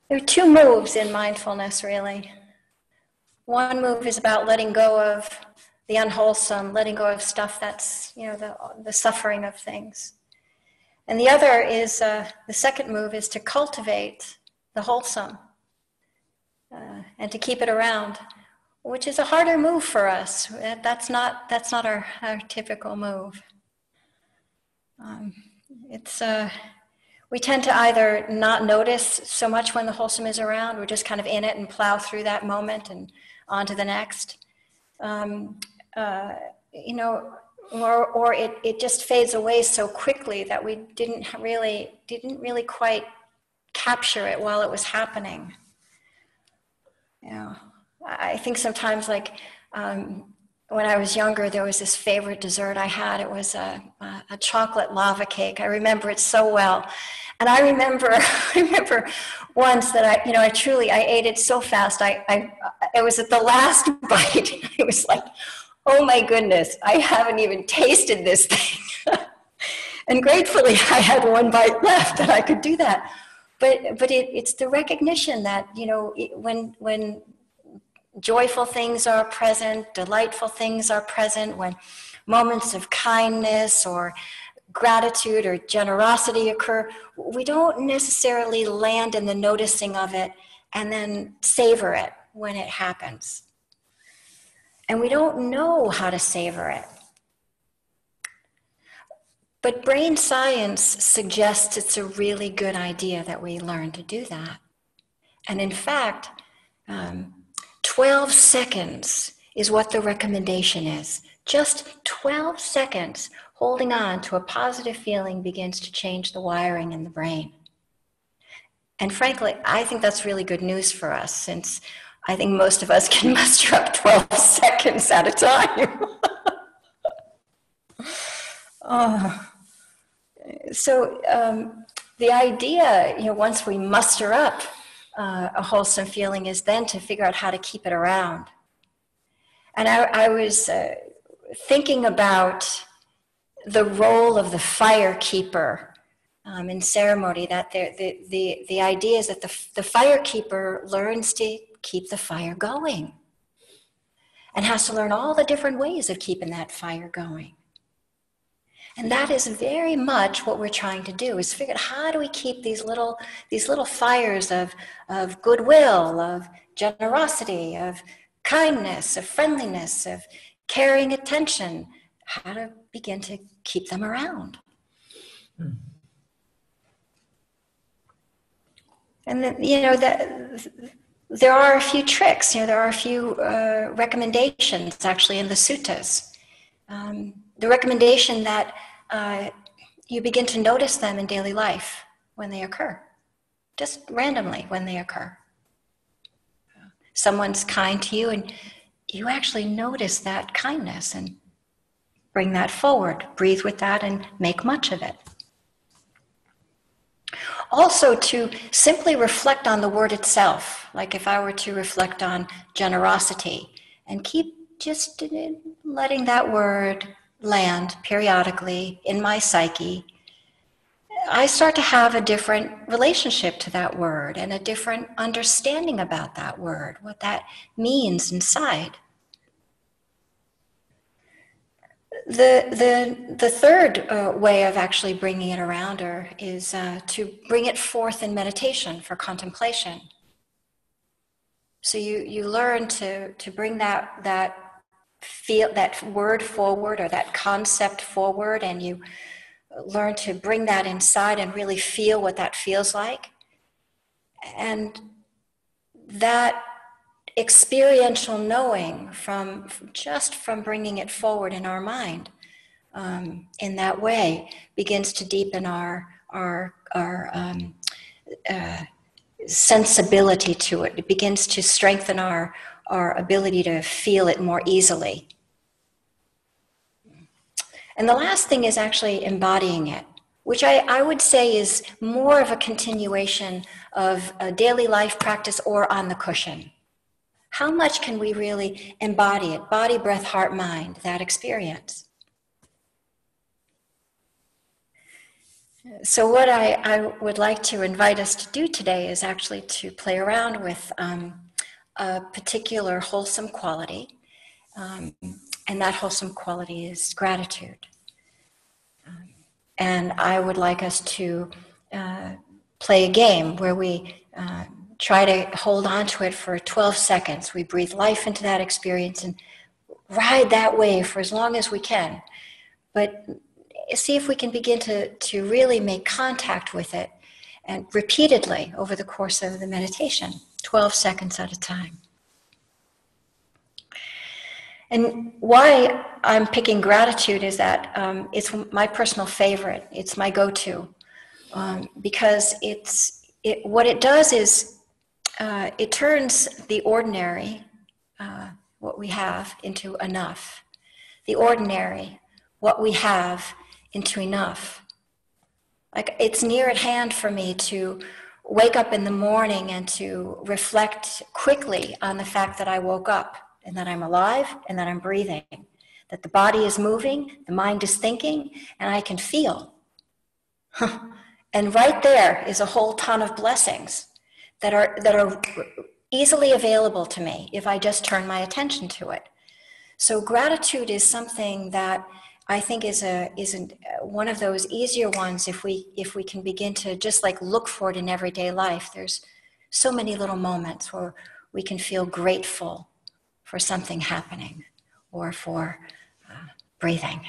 There are two moves in mindfulness, really. One move is about letting go of the unwholesome, letting go of stuff that's, the suffering of things. And the other is, the second move is to cultivate the wholesome and to keep it around, which is a harder move for us. That's not our typical move. We tend to either not notice so much when the wholesome is around, we're just kind of in it and plow through that moment and on to the next. Or it just fades away so quickly that we didn't really quite capture it while it was happening. I think sometimes, like when I was younger, there was this favorite dessert I had. It was a chocolate lava cake. I remember it so well. And I remember once that I ate it so fast. It was at the last bite. It was like, oh my goodness, I haven't even tasted this thing. And gratefully, I had one bite left and I could do that. But it's the recognition that, when joyful things are present, delightful things are present, when moments of kindness or gratitude or generosity occur, we don't necessarily land in the noticing of it and then savor it when it happens. And we don't know how to savor it. But brain science suggests it's a really good idea that we learn to do that. And in fact, 12 seconds is what the recommendation is. Just 12 seconds holding on to a positive feeling begins to change the wiring in the brain. And frankly, I think that's really good news for us, since I think most of us can muster up 12 seconds at a time. So the idea, once we muster up a wholesome feeling, is then to figure out how to keep it around. And I was thinking about the role of the fire keeper in ceremony, that the idea is that the fire keeper learns to keep the fire going and has to learn all the different ways of keeping that fire going. And that is very much what we're trying to do, is figure out how do we keep these little fires of goodwill, of generosity, of kindness, of friendliness, of caring attention, how to begin to keep them around. And then, there are a few tricks, there are a few recommendations actually in the suttas. The recommendation that you begin to notice them in daily life when they occur, just randomly when they occur. Someone's kind to you and you actually notice that kindness and bring that forward, breathe with that and make much of it. Also, to simply reflect on the word itself, like if I were to reflect on generosity, and keep just letting that word land periodically in my psyche, I start to have a different relationship to that word and a different understanding about that word, what that means inside. The third way of actually bringing it around is to bring it forth in meditation for contemplation. So you learn to bring that word forward, or that concept forward, and you learn to bring that inside and really feel what that feels like. And that experiential knowing from bringing it forward in our mind in that way begins to deepen our sensibility to it. It begins to strengthen our ability to feel it more easily. And the last thing is actually embodying it, which I would say is more of a continuation of a daily life practice or on the cushion. How much can we really embody it? Body, breath, heart, mind, that experience. So what I would like to invite us to do today is actually to play around with a particular wholesome quality, and that wholesome quality is gratitude. And I would like us to play a game where we try to hold on to it for 12 seconds. We breathe life into that experience and ride that wave for as long as we can. But see if we can begin to really make contact with it, and repeatedly over the course of the meditation, 12 seconds at a time. And why I'm picking gratitude is that it's my personal favorite. It's my go-to, because what it does is it turns the ordinary, what we have, into enough. The ordinary, what we have, into enough. Like, it's near at hand for me to wake up in the morning and to reflect quickly on the fact that I woke up and that I'm alive and that I'm breathing, that the body is moving, the mind is thinking, and I can feel. And right there is a whole ton of blessings that are easily available to me if I just turn my attention to it. So gratitude is something that I think is one of those easier ones if we can begin to just like look for it in everyday life. There's so many little moments where we can feel grateful for something happening or for breathing.